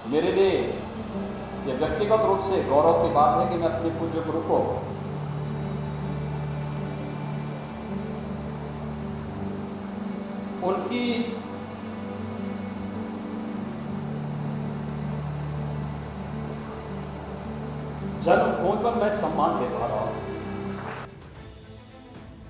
मेरे लिए ये व्यक्तिगत रूप से गौरव की बात है कि मैं अपने पूज्य गुरु को उनकी जन्मभूमि पर मैं सम्मान दे पा रहा हूं।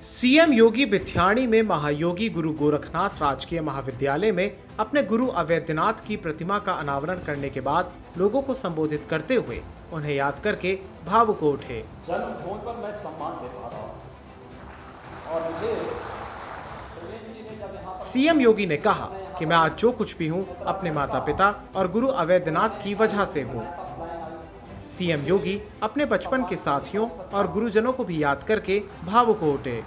सीएम योगी बिथ्याणी में महायोगी गुरु गोरखनाथ राजकीय महाविद्यालय में अपने गुरु अवैधनाथ की प्रतिमा का अनावरण करने के बाद लोगों को संबोधित करते हुए उन्हें याद करके भावुक हो उठे। जन्मभूमि पर मैं सम्मान दे पा रहा हूं और मुझे सीएम योगी ने कहा कि मैं आज जो कुछ भी हूं अपने माता पिता और गुरु अवैधनाथ की वजह से हूं। सीएम योगी अपने बचपन के साथियों और गुरुजनों को भी याद करके भावुक हो उठे।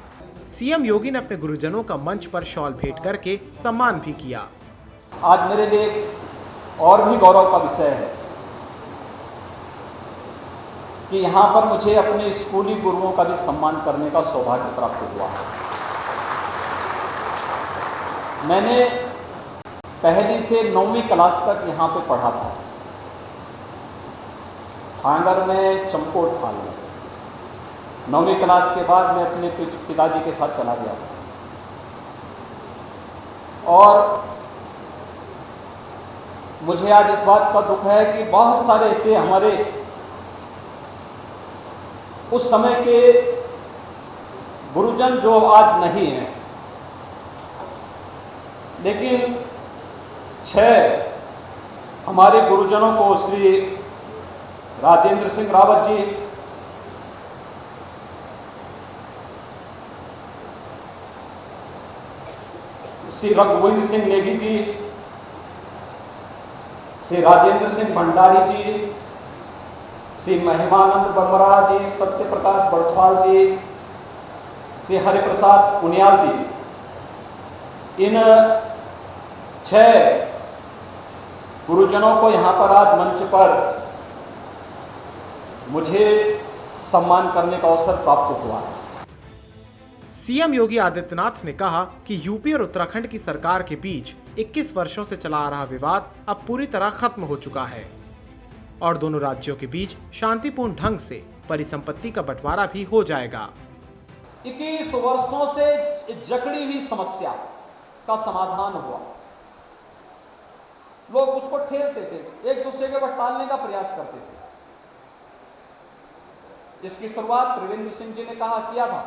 सीएम योगी ने अपने गुरुजनों का मंच पर शॉल भेंट करके सम्मान भी किया। आज मेरे लिए और भी गौरव का विषय है कि यहां पर मुझे अपने स्कूली गुरुओं का भी सम्मान करने का सौभाग्य प्राप्त हुआ है। मैंने पहली से 9वीं क्लास तक यहां पे पढ़ा था, थांगर में, चमकोट थाल में। 9वीं क्लास के बाद मैं अपने पिताजी के साथ चला गया और मुझे आज इस बात का दुख है कि बहुत सारे ऐसे हमारे उस समय के गुरुजन जो आज नहीं हैं, लेकिन 6 हमारे गुरुजनों को श्री राजेंद्र सिंह रावत जी, श्री रघुवीर सिंह नेगी जी, श्री राजेंद्र सिंह भंडारी जी, श्री महिमानंद बरबरा जी, सत्य प्रकाश बड़थवाल जी, श्री हरिप्रसाद उनियाल जी, इन 6 गुरुजनों को यहां पर आज मंच पर मुझे सम्मान करने का अवसर प्राप्त हुआ है। सीएम योगी आदित्यनाथ ने कहा कि यूपी और उत्तराखंड की सरकार के बीच 21 वर्षों से चला आ रहा विवाद अब पूरी तरह खत्म हो चुका है और दोनों राज्यों के बीच शांतिपूर्ण ढंग से परिसंपत्ति का बंटवारा भी हो जाएगा। 21 वर्षों से जकड़ी हुई समस्या का समाधान हुआ। लोग उसको ठेलते थे, एक दूसरे के ऊपर टालने का प्रयास करते थे। इसकी शुरुआत त्रिवेंद्र सिंह जी ने किया था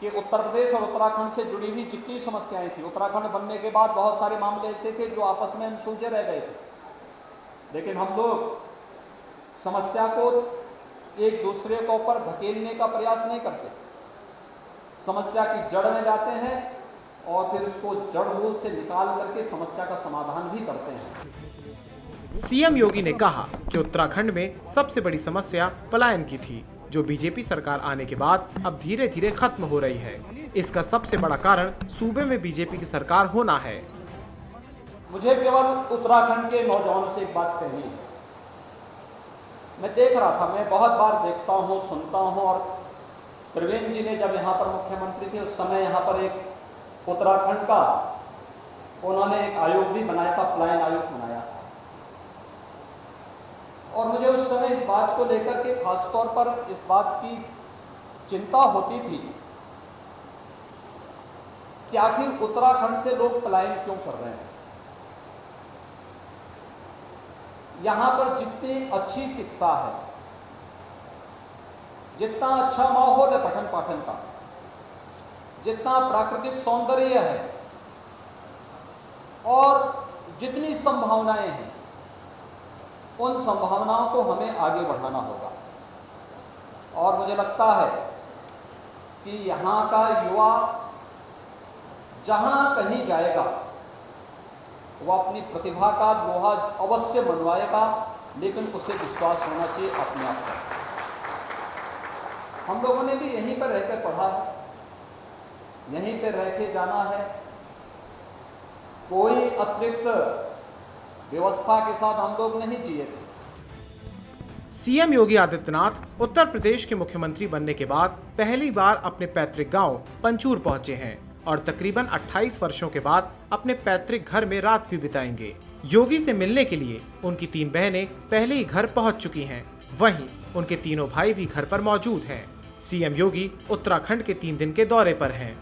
कि उत्तर प्रदेश और उत्तराखंड से जुड़ी हुई जितनी समस्याएं थी, उत्तराखंड बनने के बाद बहुत सारे मामले ऐसे थे जो आपस में अनसुलझे रह गए थे, लेकिन हम लोग समस्या को एक दूसरे के ऊपर धकेलने का प्रयास नहीं करते। समस्या की जड़ में जाते हैं और फिर उसको जड़ मूल से निकाल करके समस्या का समाधान भी करते हैं। सीएम योगी ने कहा कि उत्तराखंड में सबसे बड़ी समस्या पलायन की थी, जो बीजेपी सरकार आने के बाद अब धीरे धीरे खत्म हो रही है। इसका सबसे बड़ा कारण सूबे में बीजेपी की सरकार होना है। मुझे केवल उत्तराखंड के नौजवानों से एक बात कहनी है। मैं देख रहा था, मैं बहुत बार देखता हूँ, सुनता हूँ, और त्रिवेंद्र जी ने जब यहाँ पर मुख्यमंत्री थे उस समय यहाँ पर एक उत्तराखंड का उन्होंने एक आयोग भी बनाया था, पलायन आयोग बनाया था। और मुझे उस समय इस बात को लेकर के खासतौर पर इस बात की चिंता होती थी कि आखिर उत्तराखंड से लोग पलायन क्यों कर रहे हैं। यहां पर जितनी अच्छी शिक्षा है, जितना अच्छा माहौल है पठन पाठन का, जितना प्राकृतिक सौंदर्य है और जितनी संभावनाएं हैं, उन संभावनाओं को हमें आगे बढ़ाना होगा। और मुझे लगता है कि यहाँ का युवा जहाँ कहीं जाएगा वो अपनी प्रतिभा का लोहा अवश्य मनवाएगा, लेकिन उसे विश्वास होना चाहिए अपने आप पर। हम लोगों ने भी यहीं पर रहकर पढ़ा है, यहीं पर रह के जाना है। कोई अतिरिक्त व्यवस्था के साथ हम लोग नहीं जिए थे। सीएम योगी आदित्यनाथ उत्तर प्रदेश के मुख्यमंत्री बनने के बाद पहली बार अपने पैतृक गांव पंचूर पहुंचे हैं और तकरीबन 28 वर्षों के बाद अपने पैतृक घर में रात भी बिताएंगे। योगी से मिलने के लिए उनकी 3 बहनें पहले ही घर पहुंच चुकी हैं। वहीं उनके तीनों भाई भी घर पर मौजूद हैं। सीएम योगी उत्तराखंड के 3 दिन के दौरे पर हैं।